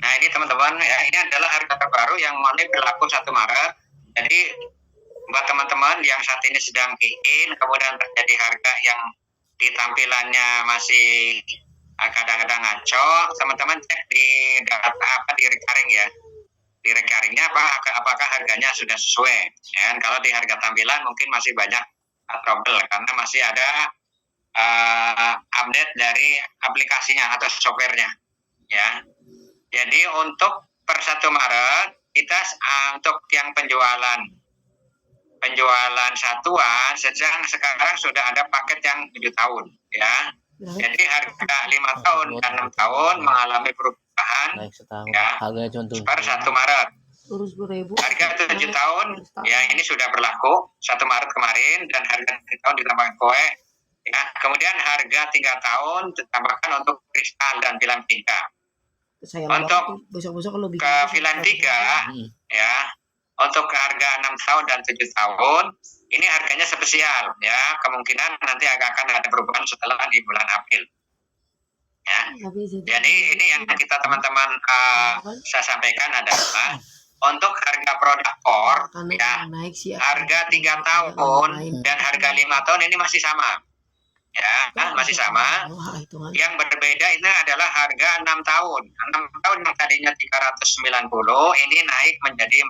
Nah ini teman-teman ya, ini adalah harga terbaru yang mulai berlaku 1 Maret. Jadi buat teman-teman yang saat ini sedang in, kemudian terjadi harga yang di tampilannya masih kadang-kadang ngaco, teman-teman cek di data di recurring ya. Di recurringnya apakah harganya sudah sesuai. Ya, kalau di harga tampilan mungkin masih banyak trouble karena masih ada update dari aplikasinya atau softwarenya. Ya, jadi untuk per 1 Maret kita untuk yang penjualan satuan sekarang sudah ada paket yang 7 tahun ya. Jadi harga 5 tahun dan 6 tahun mengalami perubahan ya per 1 Maret. Harga 7 tahun ya ini sudah berlaku 1 Maret kemarin dan harga 7 tahun ditambahkan koe ya. Kemudian harga 3 tahun ditambahkan untuk kristal dan film 3. Untuk ke film 3 ya, untuk harga 6 tahun dan 7 tahun ini harganya spesial ya, kemungkinan nanti akan ada perubahan setelah di bulan April ya. Jadi ini yang kita teman-teman saya sampaikan adalah untuk harga produk core ya, harga 3 tahun dan harga 5 tahun ini masih sama ya, masih sama. Yang berbeda ini adalah harga 6 tahun. 6 tahun yang tadinya 390 ini naik menjadi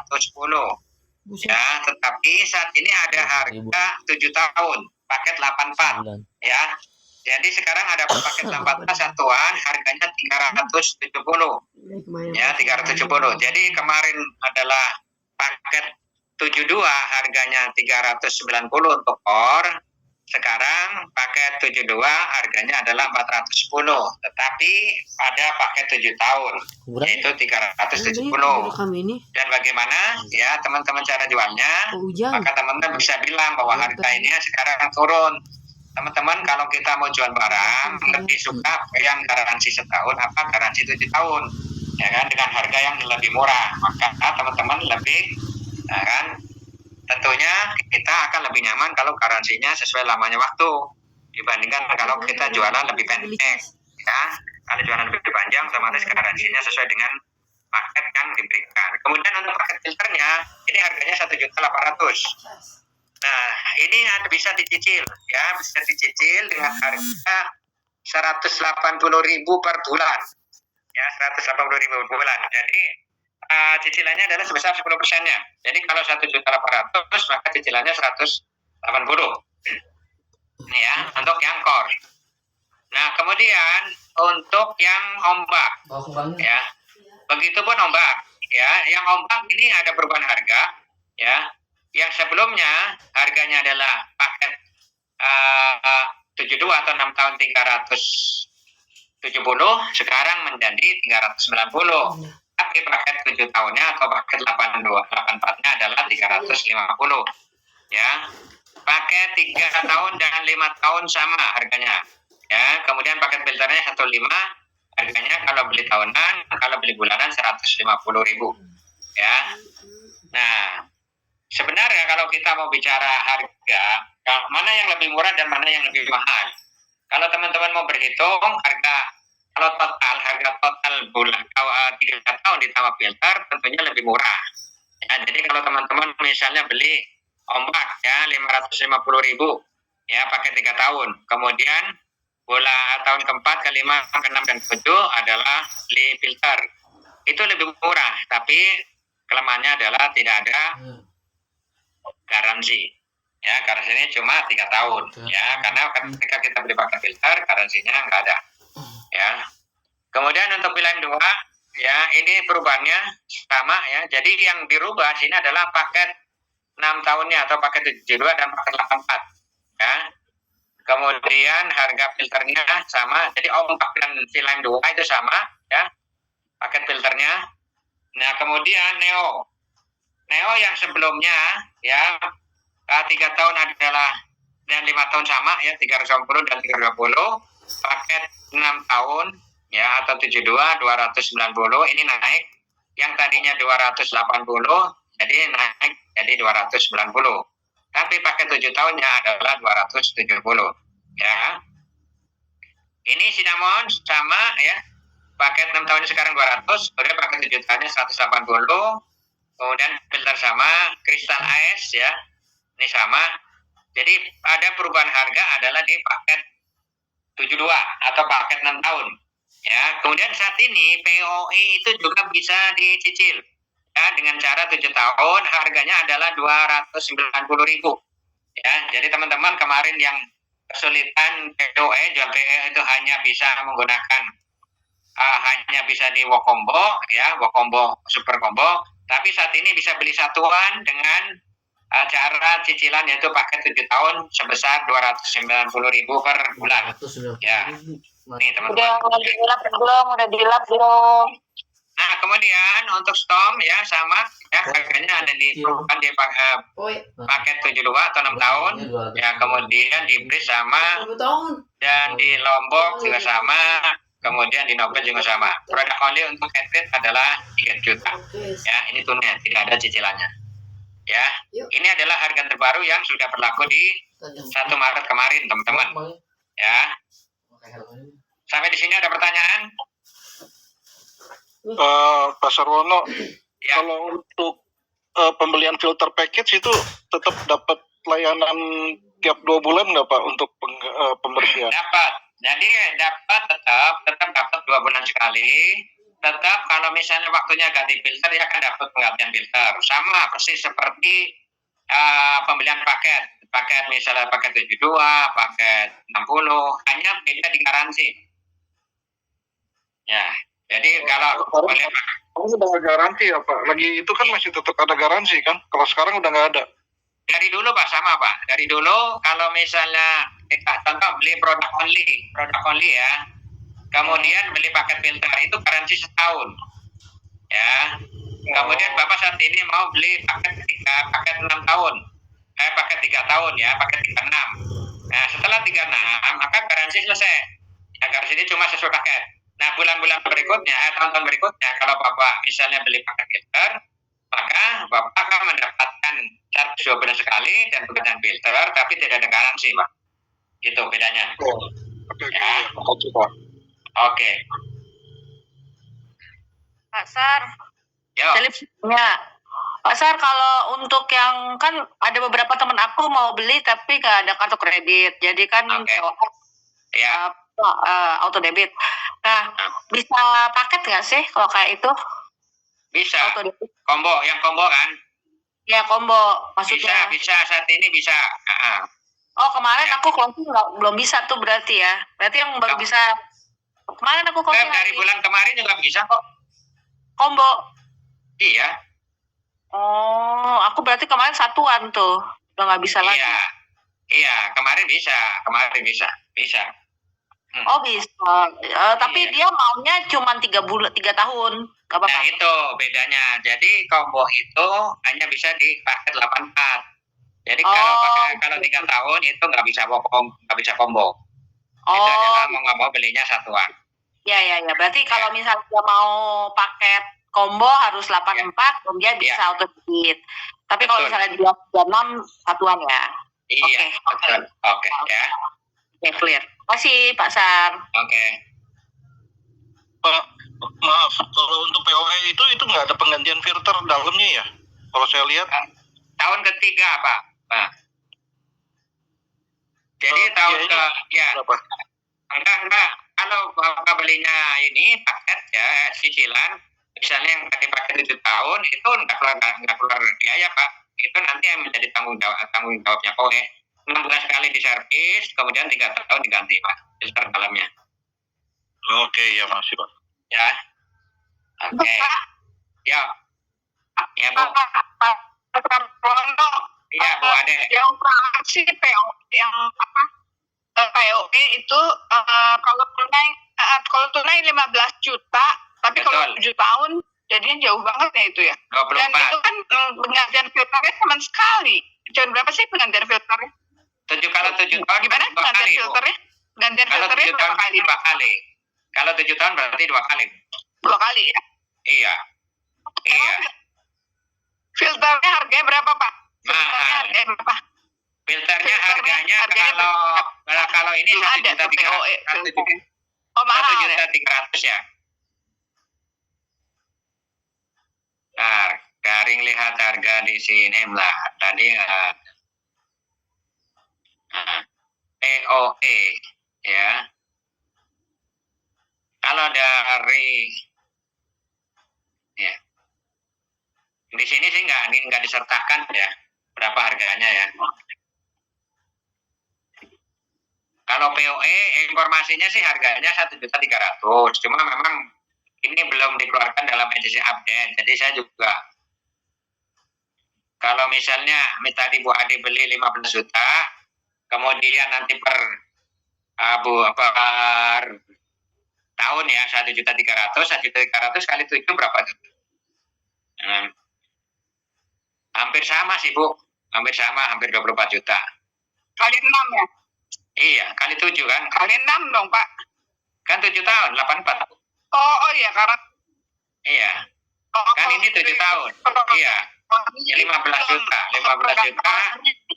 410 ya, tetapi saat ini ada harga 7 tahun paket 84 ya. Jadi sekarang ada paket 84 satuan harganya 370 ya, 370. Jadi kemarin adalah paket 72 harganya 390 untuk core. Sekarang paket 72 harganya adalah 410, tetapi ada paket 7 tahun yaitu 370. Dan bagaimana ya teman-teman cara jualnya? Maka teman-teman bisa bilang bahwa harga ini sekarang turun. Teman-teman kalau kita mau jual barang lebih suka yang garansi setahun apa garansi 7 tahun ya kan, dengan harga yang lebih murah. Maka teman-teman lebih ya kan, tentunya kita akan lebih nyaman kalau garansinya sesuai lamanya waktu dibandingkan kalau kita jualan lebih pendek ya. Kalau jualan lebih panjang otomatis garansinya sesuai dengan paket yang diberikan. Kemudian untuk paket filternya ini harganya 1.800.000. Nah ini bisa dicicil ya, bisa dicicil dengan harga 180.000 per bulan ya, 180.000 per bulan. Jadi cicilannya adalah sebesar 10%-nya. Jadi kalau 1.800.000 maka cicilannya 180. Ini ya untuk yang core. Nah kemudian untuk yang ombak ya, begitupun ombak ya. Yang ombak ini ada perubahan harga ya. Yang sebelumnya harganya adalah paket 72 atau 6 tahun 370, sekarang menjadi 390. Tapi paket 7 tahunnya atau paket 84-nya adalah 350 ya. Paket 3 tahun dan 5 tahun sama harganya ya. Kemudian paket filternya 15 harganya kalau beli tahunan, kalau beli bulanan 150.000 ya. Nah sebenarnya kalau kita mau bicara harga, mana yang lebih murah dan mana yang lebih mahal, kalau teman-teman mau berhitung harga, kalau harga total bulan 3 tahun ditambah filter tentunya lebih murah ya. Jadi kalau teman-teman misalnya beli ombak ya 550.000 ya pakai 3 tahun, kemudian tahun keempat, kelima, keenam dan ketujuh adalah beli filter, itu lebih murah, tapi kelemahannya adalah tidak ada garansi ya. Garansinya cuma 3 tahun ya, karena ketika kita beli pakai filter garansinya nggak ada ya. Kemudian untuk pilihan 2 ya, ini perubahannya sama ya. Jadi yang dirubah sini adalah paket 6 tahunnya atau paket 72 dan paket 84 ya. Kemudian harga filternya sama, jadi ombak dan pilihan 2 itu sama ya paket filternya. Nah kemudian Neo yang sebelumnya ya 3 tahun adalah dan 5 tahun sama ya 320 dan 320, paket 6 tahun ya atau 72 290 ini naik, yang tadinya 280 jadi naik jadi 290, tapi paket 7 tahunnya adalah 270 ya. Ini Cinnamon sama ya, paket 6 tahunnya sekarang 200, kemudian paket 7 tahunnya 180, kemudian filter sama, kristal AS ya, ini sama. Jadi ada perubahan harga adalah di paket 72 atau paket 6 tahun. Ya, kemudian saat ini POI itu juga bisa dicicil. Ya, dengan cara 7 tahun harganya adalah 290.000. Ya, jadi teman-teman kemarin yang kesulitan POE jual POE itu hanya bisa menggunakan hanya bisa di Wokombo ya, Wokombo Super Combo, tapi saat ini bisa beli satuan dengan cara cicilan yaitu paket 7 tahun sebesar 290.000 per bulan. Ya. Nih teman-teman. Udah dilap belum? Nah, kemudian untuk Storm ya sama ya, harganya ada di paket 72 atau 6 tahun. Ya, kemudian di Bris sama dan di Lombok juga sama. Kemudian di Nobel juga sama. Produk only untuk Edit adalah 3 juta. Ya, ini tunai, tidak ada cicilannya. Ya, ini adalah harga terbaru yang sudah berlaku di 1 Maret kemarin, teman-teman. Ya. Sampai di sini ada pertanyaan? Pak Sarwono, ya. Kalau untuk pembelian filter package itu tetap dapat layanan tiap 2 bulan nggak Pak untuk pembersihan? Dapat. Jadi tetap dapat 2 bulan sekali. Tetap kalau misalnya waktunya ganti filter ya akan dapat penggantian filter. Sama persis seperti pembelian paket misalnya paket 72, paket 60, hanya beda di garansi. Ya, jadi kalau boleh Pak. Udah ada garansi ya Pak? Lagi itu kan masih tetap ada garansi kan? Kalau sekarang udah nggak ada. Dari dulu Pak sama Pak. Dari dulu kalau misalnya kita contoh beli produk only ya. Kemudian beli paket filter itu garansi setahun. Ya. Kemudian Bapak saat ini mau beli paket 6 tahun. Paket 3 tahun ya, paket 36. Nah, setelah 36 maka garansi selesai. Ya, garansi ini cuma sesuai paket. Nah, bulan-bulan berikutnya, tahun-tahun berikutnya kalau Bapak misalnya beli paket filter, maka Bapak akan mendapatkan charge 2 bulan sekali dan penggantian filter, tapi tidak ada garansi, Pak. Itu bedanya. Ya. Oke. Pak Sar. Yo. Pak Sar, kalau untuk yang kan ada beberapa teman aku mau beli tapi nggak ada kartu kredit, jadi kan ya. Auto debit. Nah, bisa paket nggak sih kalau kayak itu? Bisa. Yang combo kan? Ya, combo. Maksudnya. Bisa. Saat ini bisa. Oh, kemarin aku closing belum bisa tuh berarti ya. Berarti yang baru bisa. Kemarin aku closing. Dari bulan kemarin juga bisa kok. Combo. Iya. Oh, aku berarti kemarin satuan tuh. Udah nggak bisa lagi. Iya, kemarin bisa. Bisa. Oh bisa, tapi dia maunya cuma 3 tahun, nggak apa-apa. Nah itu bedanya. Jadi combo itu hanya bisa di paket 84. Jadi kalau 3 tahun itu nggak bisa combo. Itu adalah mau nggak mau belinya satuan. Ya. Berarti kalau misalnya dia mau paket combo harus 84, dan dia bisa auto debit. Tapi kalau misalnya dia 36 satuan ya. Iya. Betul. Oke ya. Oke, clear. Terima kasih Pak Sar. Oke. Pak, maaf, kalau untuk POE itu nggak ada penggantian filter dalamnya ya? Kalau saya lihat. Tahun ketiga Pak. Nah. Jadi tahun berapa? Enggak. Kalau Bapak belinya ini paket ya cicilan, misalnya yang tadi paket 7 tahun itu nggak keluar biaya Pak. Itu nanti yang menjadi tanggung jawabnya POE. 6 bulan sekali diservis, kemudian 3 tahun diganti Pak, filter dalamnya. Oke, ya masih Pak. Ya. Oke. Ya. Ya Bu. Iya Bu Ade. Yang sih POE itu kalau tunai 15 juta, tapi kalau 7 tahun jadinya jauh banget ya itu ya. 24. Dan itu kan penggantian filternya cuma sekali. Cuma berapa sih penggantian filternya? 7 tahun gimana penggantian filternya? Penggantian filternya berapa kali? 2 kali. Kalau 7 tahun berarti 2 kali. 2 kali ya? Iya. Filternya harganya berapa Pak? Filternya harganya kalau ini 1 juta 300 ya. 1 juta 300 ya. Sharing lihat harga di sini lah. Tadi POE ya. Kalau dari ya di sini sih nggak disertakan ya berapa harganya ya. Kalau POE informasinya sih harganya 1.300.000. Cuma memang ini belum dikeluarkan dalam edisi update. Jadi saya juga kalau misalnya tadi Bu Adi beli 15 juta, kemudian nanti per tahun ya 1.300.000 kali 7 berapa tuh? Hampir sama sih Bu, hampir 24 juta. Kali 6 ya? Iya, kali 7 kan? Kali 6 dong Pak. Kan 7 tahun, 84. Oh iya, karena iya. Kan ini 7 tahun. Iya. 15 juta.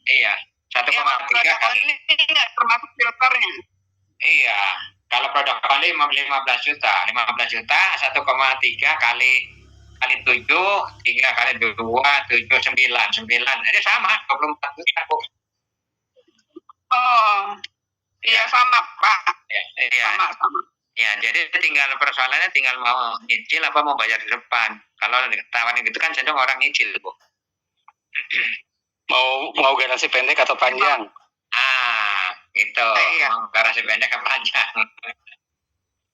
Iya. 1,3 kan. Ini nggak termasuk filternya. Iya. Kalau produk kali 15 juta. 15 juta 1,3 kali 7, 3 kali 2, 7, 9. Jadi sama, 24 juta, Bu. Oh. Iya sama, Pak. Iya. Sama. Ya, jadi persoalannya tinggal mau nyicil apa mau bayar di depan. Kalau tawaran gitu kan cenderung orang nyicil, Bu. mau garasi pendek atau panjang? Gitu. Iya. Mau garasi pendek atau panjang.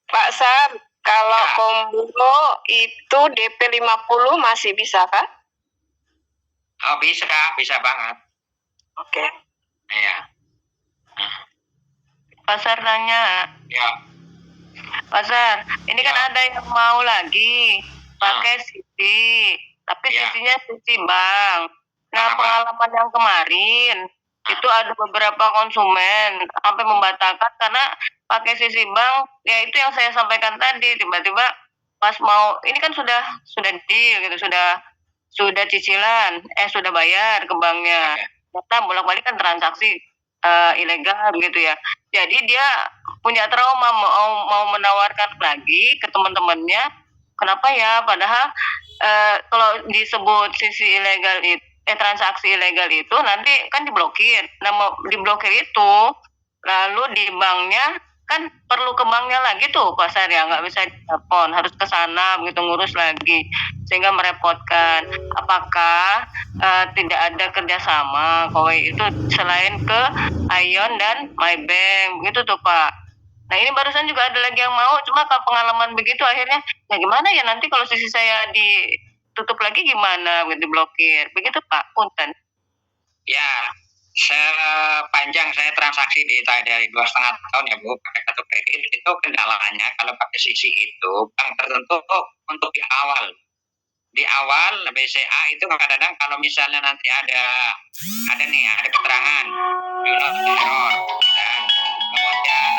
Pak Sar, kalau combo itu DP 50 masih bisa kah? Oh, bisa banget. Oke. Iya. Pasar nanya. Ya. Pasar, ini kan ada yang mau lagi pakai sisi, tapi sisinya sisi bank. Nah, pengalaman yang kemarin itu ada beberapa konsumen sampai membatalkan karena pakai sisi bank. Ya itu yang saya sampaikan tadi, tiba-tiba pas mau ini kan sudah deal gitu, sudah cicilan, sudah bayar ke banknya. Ternyata bolak-balik kan transaksi ilegal gitu ya. Jadi dia punya trauma mau menawarkan lagi ke teman-temannya. Kenapa ya? Padahal kalau disebut sisi ilegal itu transaksi ilegal itu nanti kan diblokir. Nah, diblokir itu lalu di banknya kan perlu ke banknya lagi tuh Pasar ya, nggak bisa telepon, harus ke sana begitu ngurus lagi sehingga merepotkan. Apakah tidak ada kerjasama KOWI itu selain ke Ion dan MyBank begitu tuh Pak. Nah ini barusan juga ada lagi yang mau, cuma kalau pengalaman begitu akhirnya ya gimana ya nanti kalau sisi saya ditutup lagi gimana begitu blokir begitu Pak. Punten. Ya, sepanjang saya transaksi dari 2,5 tahun ya Bu pakai kartu kredit, itu kendalanya kalau pakai sisi itu bank tertentu untuk di awal BCA itu kadang-kadang kalau misalnya nanti ada keterangan do not error dan kemudian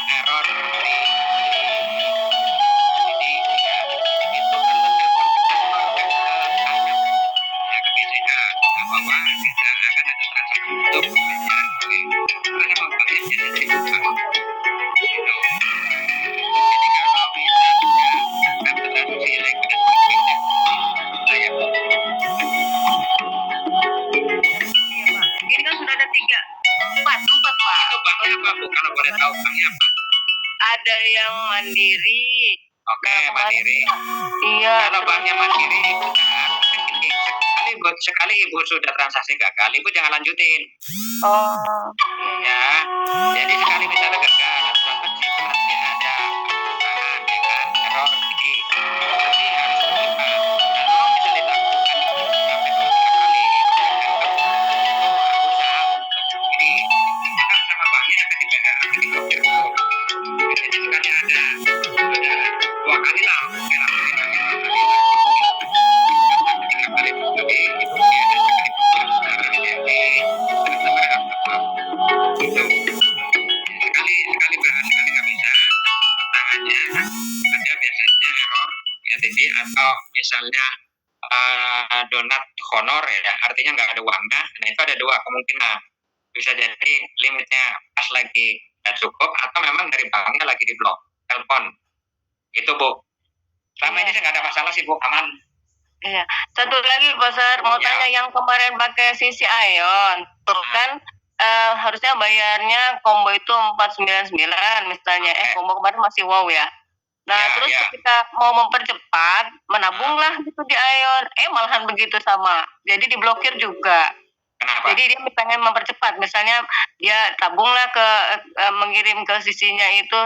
error di ini ya, itu perlu telepon ke BCA bahwa kita akan ada transaksi untuk pembayaran karena banknya jadi dibuka gitu. Jadi kalau misalnya kan transaksi ilegal dan sebagainya, saya Ini kan sudah ada 4 Pak. itu banknya apa Bu? Kalau boleh tahu banknya apa? Ada yang mandiri. Oke, mandiri. Iya. Kalau banknya mandiri Ibu sekali Ibu sudah transaksi gagal, Ibu jangan lanjutin. Oh. Ya, jadi sekali misalnya gagal, atau situ nanti ada kesalahan, ya kan, error nanti harus berubah. Kalau bisa dilakukan sampai 2-3 kali, itu usaha untuk ini, maka sama banknya akan diblokir dulu. Jadi sekali ada 2 kali lah, oke lah, 3 kali lagi, itu dia ada sekali sekali berhasil sekali nggak bisa tangannya ada biasanya error ya tadi atau misalnya donat honor ya artinya nggak ada uangnya. Nah itu ada 2 kemungkinan, bisa jadi limitnya pas lagi nggak cukup atau memang dari banknya lagi diblok telepon itu Bu. Selama ini nggak ada masalah sih Bu, aman. Iya. Satu lagi Pak Sar, mau tanya yang kemarin pakai sisi ion, kan harusnya bayarnya combo itu 499 misalnya, combo kemarin masih wow ya. Nah terus kita mau mempercepat, menabunglah gitu di ion, malahan begitu sama, jadi diblokir juga. Kenapa? Jadi dia pengen mempercepat, misalnya dia tabunglah ke mengirim ke sisinya itu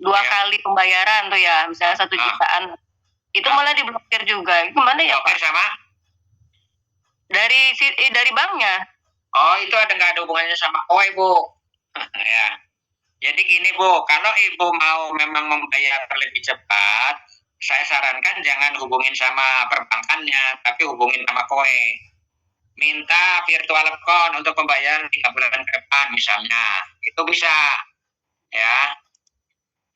2 kali pembayaran tuh ya, misalnya 1 jutaan. Itu malah diblokir juga. Gimana ya Pak? Sama? Dari banknya. Oh, itu nggak ada hubungannya sama kowe Bu. Ya. Jadi gini Bu, kalau Ibu mau memang membayar lebih cepat, saya sarankan jangan hubungin sama perbankannya, tapi hubungin sama kowe. Minta virtual account untuk pembayaran 3 bulan ke depan misalnya. Itu bisa. Ya.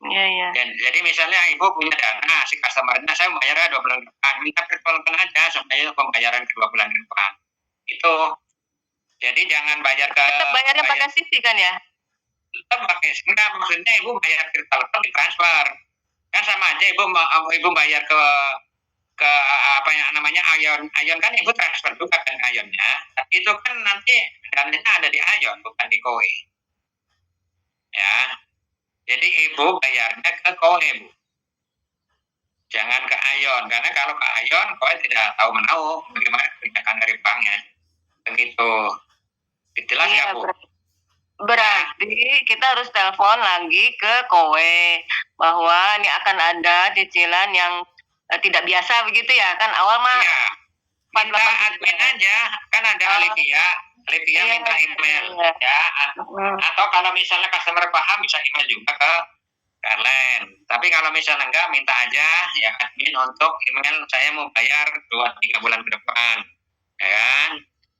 Iya. Jadi misalnya Ibu punya dana, si customer-nya saya bayarnya 2 bulan ke depan, minta virtual account aja supaya pembayaran ke 2 bulan ke depan. Itu. Jadi jangan bayar ke... Tetap bayarnya pakai sisi kan ya? Tetap pakai, enggak, maksudnya Ibu bayar virtual account ditransfer. Kan sama aja Ibu bayar ke apa yang namanya Ion kan Ibu transfer juga kan Ionnya. Tapi itu kan nanti dananya ada di Ion, bukan di kowe. Ya. Jadi Ibu bayarnya ke kowe, Bu. Jangan ke Ion, karena kalau ke Ion, kowe tidak tahu menahu bagaimana kebijakan dari banknya. Begitu. Jelas ya, Bu? Berarti kita harus telepon lagi ke kowe bahwa ini akan ada cicilan yang tidak biasa begitu ya, kan awal mah. Iya. Minta admin aja, kan ada Olivia minta email ya. Atau kalau misalnya customer paham bisa email juga ke Airline. Tapi kalau misalnya enggak, minta aja ya admin untuk email saya mau bayar 2-3 bulan ke depan, ya kan?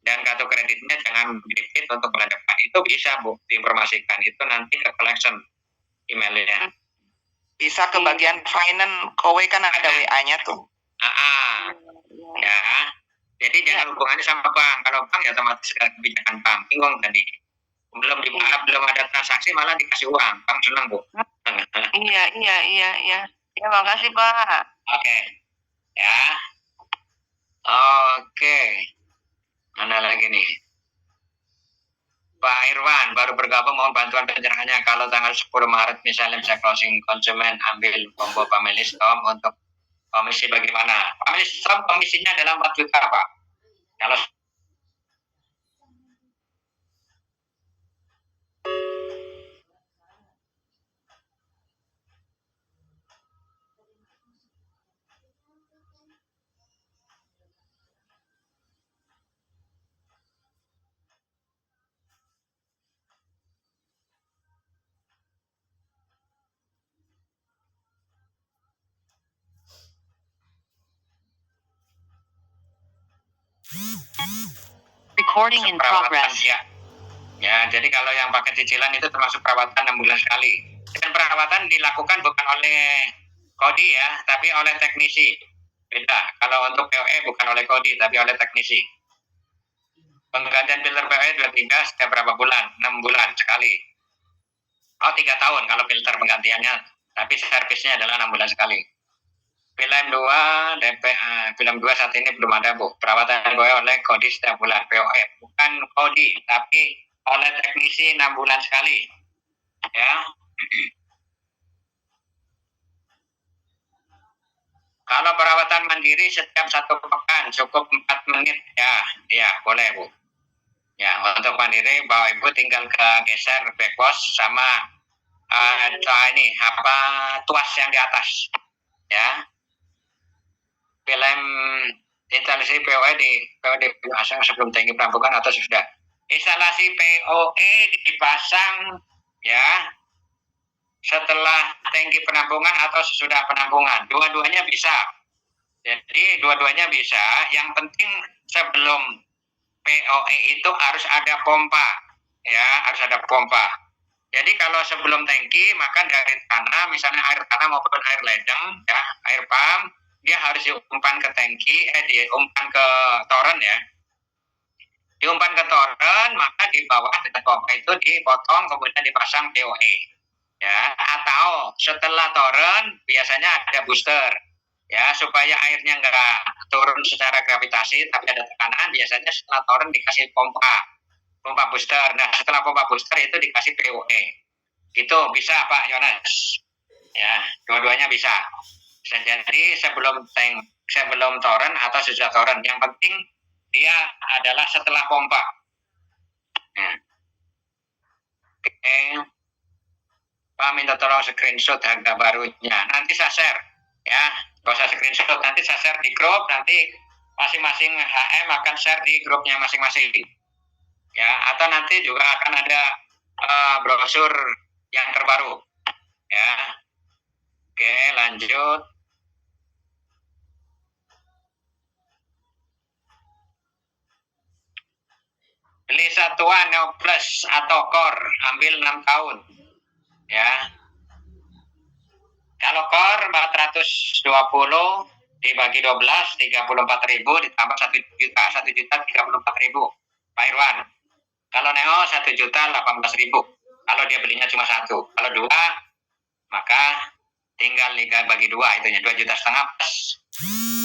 Dan kartu kreditnya jangan debit untuk bulan depan. Itu bisa Bu diinformasikan, itu nanti ke collection emailnya. Bisa ke bagian finance, kowe kan ada WA-nya tuh. Ya. Jadi jangan hubungannya sama bank. Kalau bank ya otomatis kebijakan bank. Bingung tadi. Belum ada transaksi malah dikasih uang. Bank senang Bu. Iya. Ya makasih Pak. Oke. Ya. Oke. Mana lagi nih? Pak Irwan baru bergabung, mohon bantuan pencerahannya. Kalau tanggal 10 Maret misalnya bisa closing konsumen ambil combo family storm untuk komisi bagaimana? Family storm komisinya adalah 4 juta Pak. Kalau Recording in progress. Ya, jadi kalau yang pakai cicilan itu termasuk perawatan 6 bulan sekali. Dan perawatan dilakukan bukan oleh Kodi ya, tapi oleh teknisi. Beda. Kalau untuk POE bukan oleh Kodi, tapi oleh teknisi. Penggantian filter POE 23 setiap berapa bulan? 6 bulan sekali. 3 tahun kalau filter penggantiannya, tapi servisnya adalah 6 bulan sekali. Film 2 saat ini belum ada Bu. Perawatan POE oleh Kodi setiap bulan. POE bukan Kodi, tapi oleh teknisi 6 bulan sekali. Ya. Kalau perawatan mandiri setiap 1 pekan cukup 4 menit ya boleh Bu. Ya, untuk mandiri Bapak Ibu tinggal ke geser backwash sama tuas yang di atas. Ya. Film instalasi POE dipasang sebelum tangki penampungan atau sudah. Instalasi POE dipasang ya setelah tangki penampungan atau sesudah penampungan. Dua-duanya bisa. Jadi dua-duanya bisa. Yang penting sebelum POE itu harus ada pompa. Ya, harus ada pompa. Jadi kalau sebelum tangki, maka dari tanah, misalnya air tanah maupun air ledeng, ya, air pump, dia harus diumpan ke tangki, diumpan ke toren ya. Diumpan ke toren, maka di bawah dengan pompa itu dipotong, kemudian dipasang POE. Ya, atau setelah toren biasanya ada booster. ya, supaya airnya nggak turun secara gravitasi tapi ada tekanan. Biasanya setelah toren dikasih pompa booster. Nah, setelah pompa booster itu dikasih POE. Itu bisa Pak Yonas. Ya, dua-duanya bisa. Jadi sebelum toren atau sesudah toren. Yang penting dia adalah setelah pompa. Nah. Oke. Pak minta tolong screenshot harga barunya. Nanti saya share. Ya, gak usah screenshot. Nanti saya share di grup. Nanti masing-masing HM akan share di grupnya masing-masing. Ya, atau nanti juga akan ada brosur yang terbaru. Ya. Oke, lanjut. Beli satuan Neo Plus atau Core, ambil 6 tahun. Ya. Kalau Core 420 dibagi 12, 34.000 ditambah 1 juta 34.000. Pak Irwan. Kalau Neo 1.018.000. Kalau dia belinya cuma 1. Kalau 2, maka tinggal bagi 2 itunya 2,5 juta plus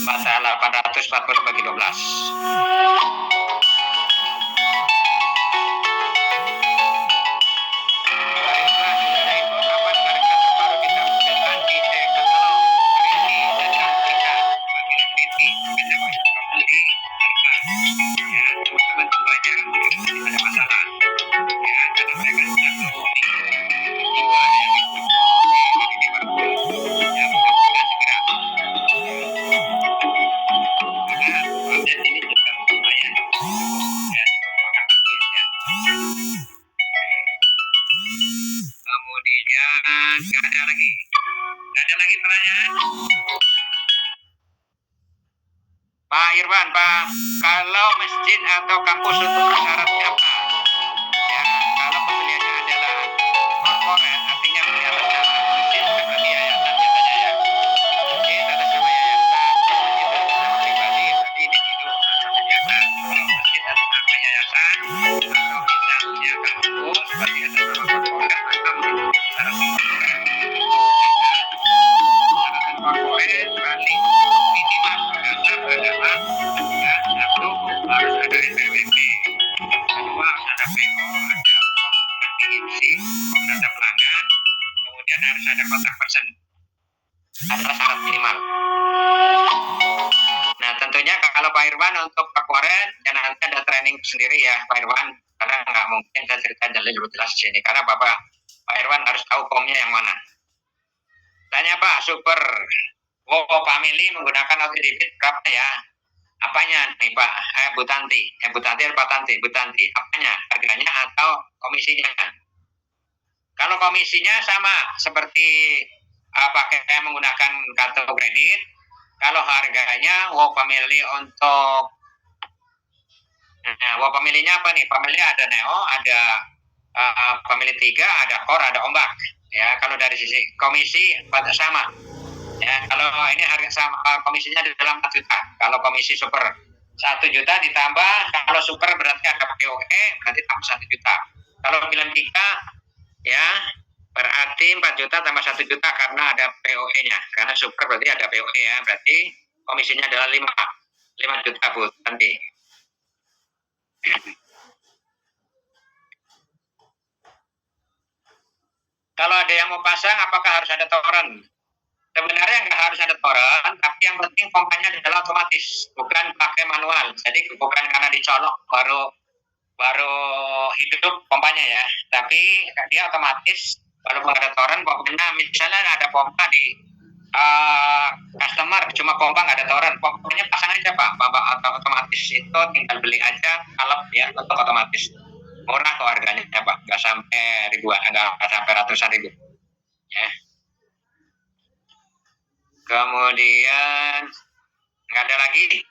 840 bagi 12. Pak Irwan, Pak, kalau masjid atau kampus untuk syaratnya apa? Ya, kalau pembeliannya adalah korporat, artinya beli atas nama masjid, berarti yayasan biasanya ya. Masjid atas nama yayasan, masjid atas nama pribadi, berarti individu atau kegiatan. Kalau masjid atas nama yayasan, atau misalnya kampus, berarti atas nama korporat, maka mengikuti syarat korporat. Syarat korporat berarti minimal dasar adalah satu harus ada NPWP, kedua harus ada PO, ada form diisi, form data pelanggan, kemudian harus ada kontak person. Adalah syarat minimal. Nah, tentunya kalau Pak Irwan untuk korporat, ya nanti ada training sendiri ya Pak Irwan, karena nggak mungkin saya cerita lebih jelas di sini, karena Pak Irwan harus tahu formnya yang mana. Tanya Pak, super family menggunakan auto debit berapa ya? Apanya nih Pak? Bu Tanti atau Pak Tanti? Bu Tanti, apanya? Harganya atau komisinya? Kalau komisinya sama seperti pakai menggunakan kartu kredit. Kalau harganya family untuk family-nya apa nih? Family ada Neo, ada family 3, ada Core, ada Ombak. Ya, kalau dari sisi komisi sama. Ya, kalau ini harga sama komisinya di dalam 4 juta. Kalau komisi super 1 juta ditambah, kalau super berarti ada POE, berarti tambah 1 juta. Kalau film 3 ya berarti 4 juta tambah 1 juta karena ada POE-nya. Karena super berarti ada POE ya, berarti komisinya adalah 5 juta Bu nanti. Kalau ada yang mau pasang, apakah harus ada toren? Sebenarnya nggak harus ada toren, tapi yang penting pompanya adalah otomatis, bukan pakai manual. Jadi bukan karena dicolok baru hidup pompanya ya, tapi dia otomatis. Walaupun ada toren, pompanya misalnya ada pompa di customer cuma pompa nggak ada toren, pompanya pasang aja Pak, atau otomatis itu tinggal beli aja alat ya untuk otomatis. Murah kok harganya ya Pak, nggak sampai ribuan, nggak sampai ratusan ribu. Ya. Kemudian nggak ada lagi.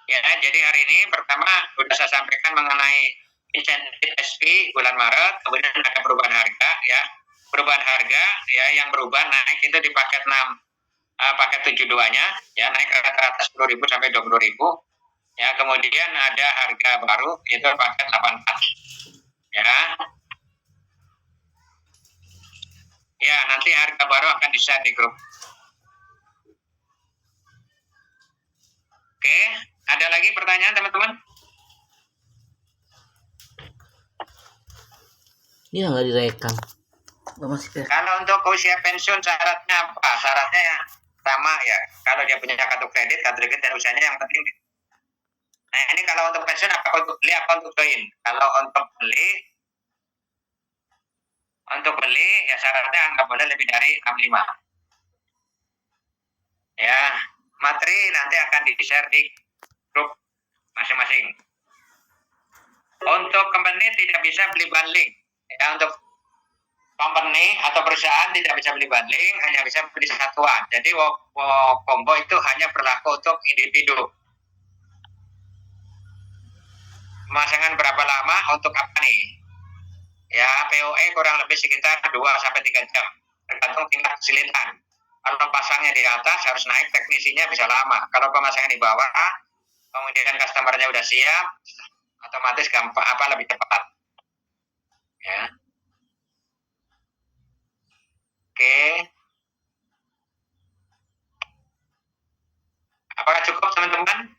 Ya, jadi hari ini pertama sudah saya sampaikan mengenai insentif SP bulan Maret, kemudian ada perubahan harga ya. Perubahan harga ya yang berubah naik itu di paket 6, paket 72-nya ya naik rata-rata 10.000 sampai 20.000. Ya, kemudian ada harga baru itu paket 84. Ya. Ya, nanti harga baru akan di-share di grup. Ada lagi pertanyaan teman-teman? Iya nggak direkam. Kalau untuk usia pensiun syaratnya apa? Syaratnya ya sama ya. Kalau dia punya kartu kredit dan usianya yang penting. Nah ini kalau untuk pensiun apa untuk beli apa untuk join? Kalau untuk beli ya syaratnya nggak boleh lebih dari 65. Ya, materi nanti akan di-share di grup masing-masing. Untuk company tidak bisa beli bundling. Ya, untuk company atau perusahaan tidak bisa beli bundling, hanya bisa beli satuan. Jadi combo itu hanya berlaku untuk individu. Pemasangan berapa lama untuk apa nih? Ya, POE kurang lebih sekitar 2-3 jam, tergantung tingkat kesulitan. Kalau pasangnya di atas harus naik, teknisinya bisa lama. Kalau pemasangan di bawah, kemudian customer-nya udah siap, otomatis gampang lebih cepat. Ya. Oke. Apakah cukup teman-teman?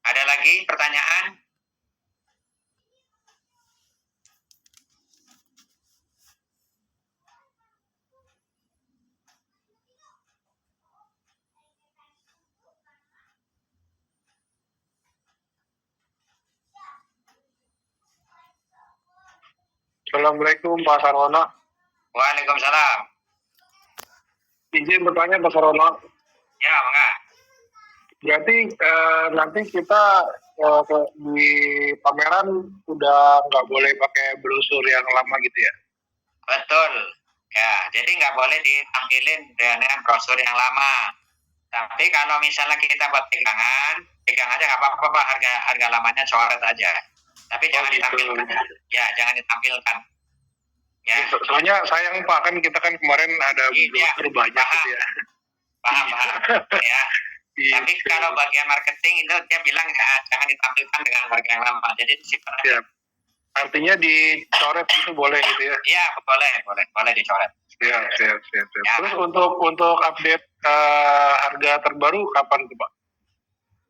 Ada lagi pertanyaan? Assalamualaikum Pak Sarwono. Waalaikumsalam. Izin bertanya Pak Sarwono. Ya, mangga. Berarti nanti kita di pameran udah nggak boleh pakai brosur yang lama gitu ya? Betul. Ya, jadi nggak boleh ditampilin dengan brosur yang lama. Tapi kalau misalnya kita buat pegang aja nggak apa-apa Pak, harga lamanya coret aja. Tapi jangan ditampilkan. Ya, jangan ditampilkan. Ya. Soalnya sayang Pak, kan kita kan kemarin ada brosur banyak gitu ya. Paham. Ya. Tapi kalau bagian marketing itu dia bilang jangan ditampilkan dengan harga yang lama. Jadi disimpan aja. Artinya dicoret itu boleh gitu ya? Iya, boleh dicoret. Siap. Ya. Terus untuk update harga terbaru kapan tuh Pak?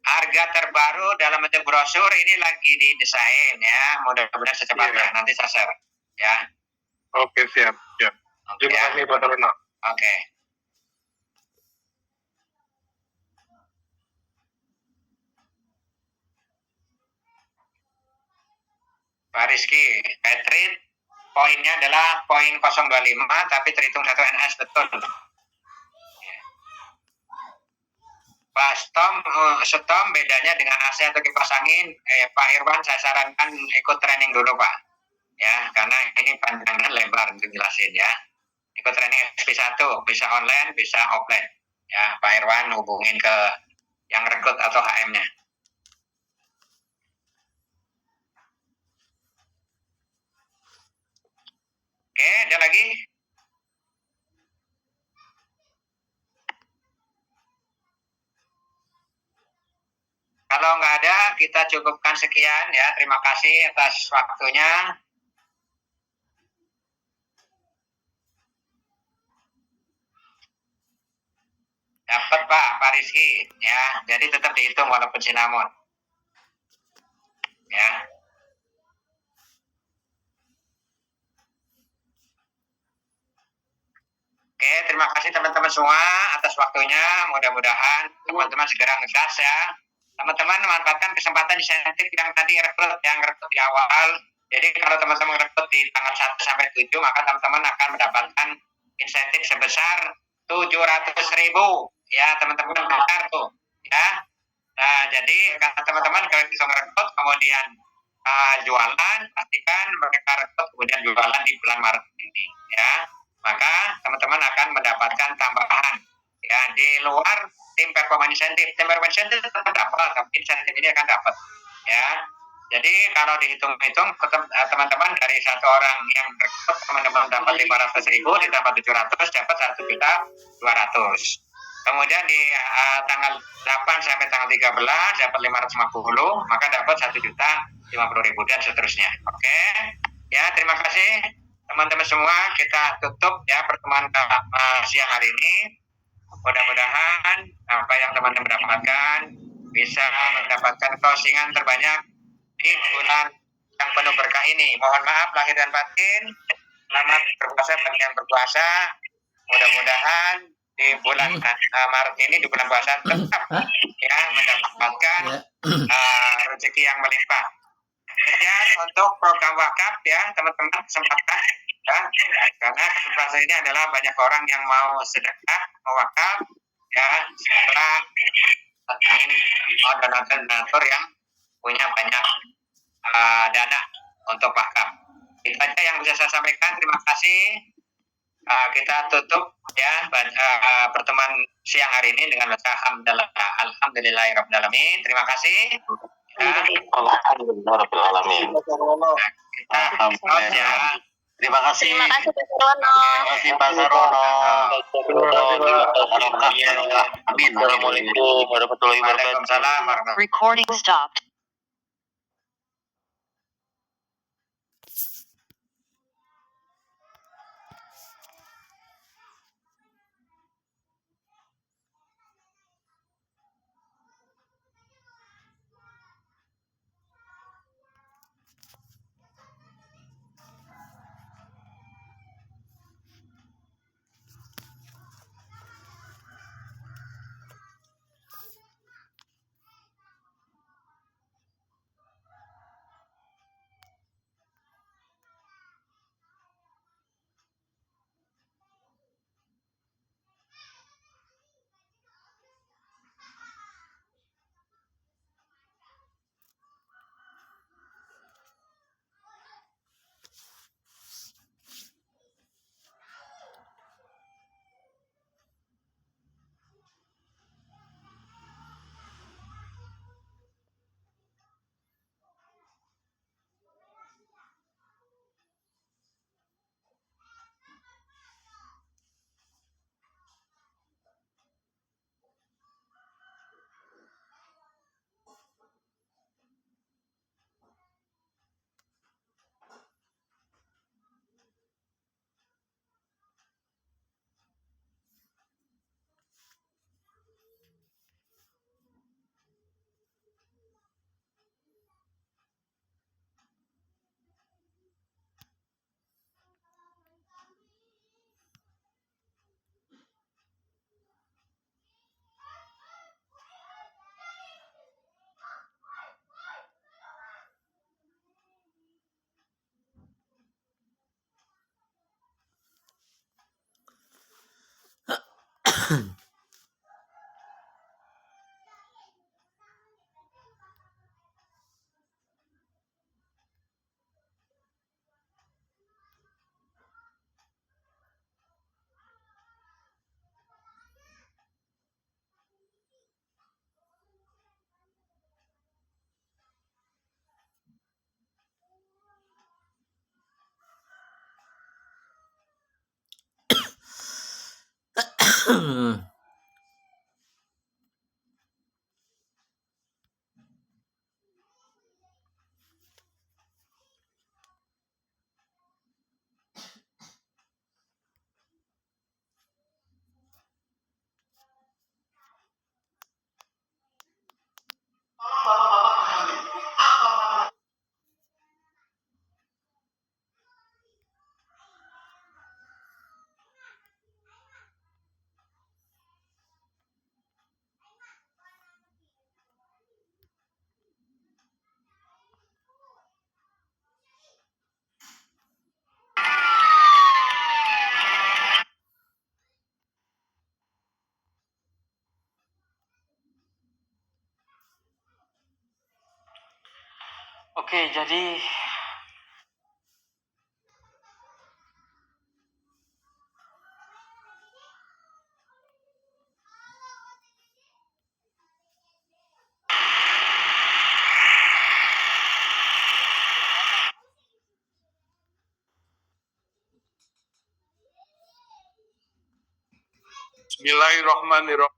Harga terbaru dalam bentuk brosur ini lagi didesain ya, mudah-mudahan secepatnya nanti saya share ya. Oke, siap. Terima kasih Pak Sarwono. Oke. Pak Rizky, Patrick, poinnya adalah poin 025 tapi terhitung 1 NS betul. Pak Stom bedanya dengan AC atau kipas angin, Pak Irwan saya sarankan ikut training dulu Pak. Ya, karena ini panjang dan lebar untuk jelasin ya. Ikut training SP1, bisa online, bisa offline. Ya, Pak Irwan hubungin ke yang rekrut atau HM-nya. Oke, ada lagi? Kalau nggak ada, kita cukupkan sekian ya. Terima kasih atas waktunya. Dapat Pak Rizky ya. Jadi tetap dihitung walaupun sinamon. Ya. Oke, terima kasih teman-teman semua atas waktunya. Mudah-mudahan teman-teman segera ngegas ya. Teman-teman manfaatkan kesempatan insentif yang tadi rekrut di awal. Jadi kalau teman-teman rekrut di tanggal 1 sampai 7, maka teman-teman akan mendapatkan insentif sebesar 700.000. Ya, teman-teman dengar tuh. Ya. Nah, jadi kalau teman-teman kalau bisa rekrut kemudian jualan, pastikan mereka rekrut kemudian jualan di bulan Maret ini. Ya. Maka teman-teman akan mendapatkan tambahan ya di luar tim performance incentive. Tim performance incentive tetap dapat, tapi insentif ini akan dapat ya. Jadi kalau dihitung-hitung teman-teman dari satu orang yang rekrut teman-teman dapat 500.000 ditambah 700 dapat 1.200.000. Kemudian di tanggal 8 sampai tanggal 13 dapat 550, maka dapat 1.050.000 dan seterusnya. Oke. Ya, terima kasih teman-teman semua. Kita tutup ya pertemuan siang hari ini. Mudah-mudahan apa yang teman-teman dapatkan bisa mendapatkan closingan terbanyak di bulan yang penuh berkah ini. Mohon maaf lahir dan batin. Selamat berpuasa bagi yang berpuasa. Mudah-mudahan di bulan Maret ini, di bulan puasa tetap ya mendapatkan rezeki yang melimpah. Kemudian untuk program wakaf ya teman-teman, kesempatan ya, karena kesempatan ini adalah banyak orang yang mau sedekah, mau wakaf ya, setelah donatur yang punya banyak dana untuk wakaf. Itu aja yang bisa saya sampaikan. Terima kasih. Kita tutup ya pertemuan siang hari ini dengan baca alhamdulillahirobbilalamin. Terima kasih. Alhamdulillahirobbilalamin. Ya. Terima kasih. Terima kasih Pak Sarono. Terima kasih Pak Sarono. Amin. Assalamualaikum warahmatullahi wabarakatuh. Waalaikumsalam warahmatullahi Recording stopped. Oke, jadi Bismillahirrahmanirrahim.